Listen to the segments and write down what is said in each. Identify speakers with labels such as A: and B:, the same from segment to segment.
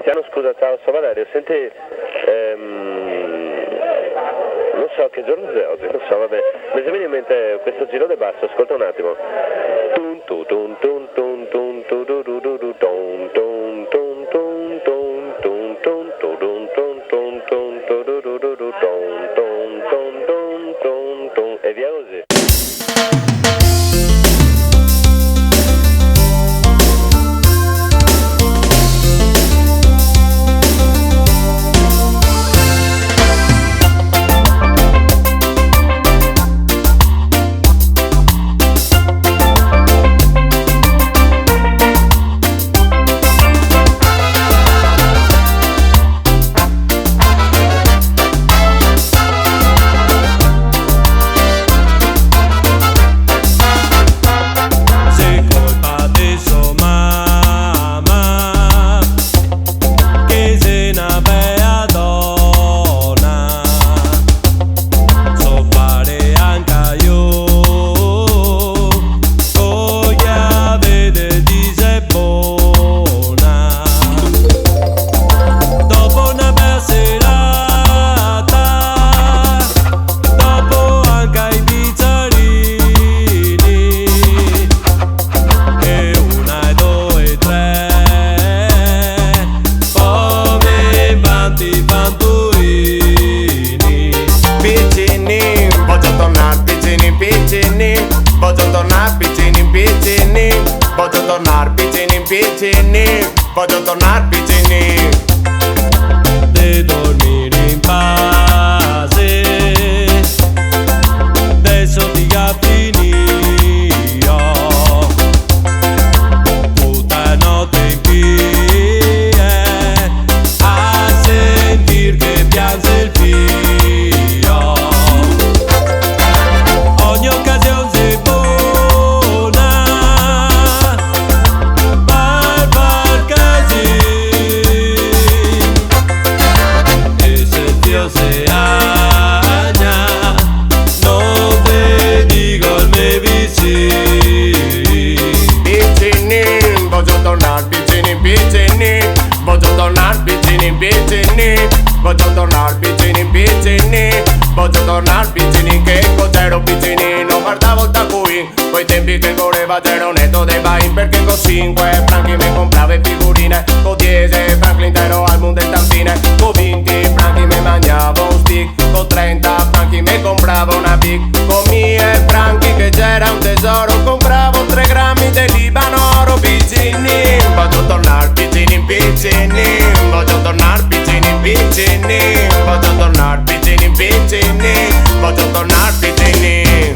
A: Tiziano, scusa, ciao, sono Valerio, senti, non so che giorno è oggi, non so, vabbè, mi viene in mente questo giro del basso, ascolta un attimo. Tun tu tun tun tun tun tu du du du du tun tun tun tun tun tun tun tu dun tun tun tun tu du du du du tun tun tun tun tun tun e via così.
B: Voglio tornar piccini,
C: de dormire in pace, adesso ti finio, tutta notte in piedi, a sentir che piange il figlio, ogni occasione si buona. Se agna, no te dico il mio vicino.
B: piccini, voglio tornar piccini, piccini, voglio tornar piccini, piccini, voglio tornar piccini, piccini, voglio tornar piccini, che cos'ero piccini, non guardavo il taccuin, quei tempi che correva c'era un netto dei bain, perché con 5 franchi mi comprava figurine, con 10 franchi l'intero album del Tampine, con 20 franchi mi mangiavo un stick, con 30 franchi mi compravo una big, con 1000 franchi che c'era un tesoro, compravo 3 grammi del Libano oro. Piccini, voglio tornar piccini, piccini, voglio tornar piccini, piccini, voglio tornar piccini, piccini, voglio tornar piccini.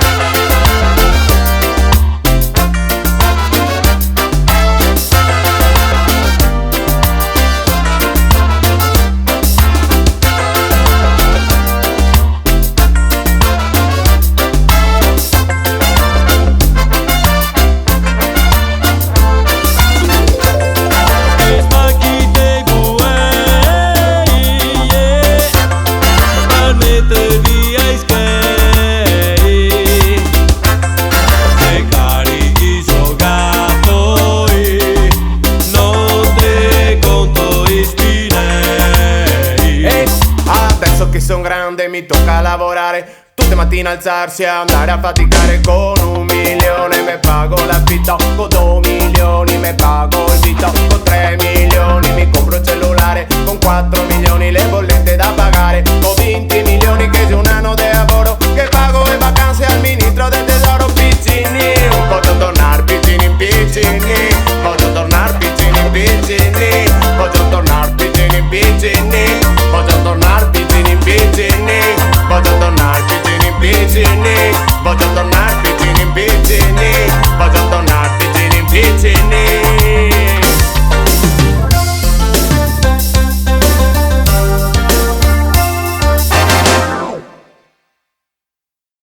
B: Son grande, mi tocca lavorare tutte mattine, alzarsi e andare a faticare, con 1 milione me pago l'affitto, con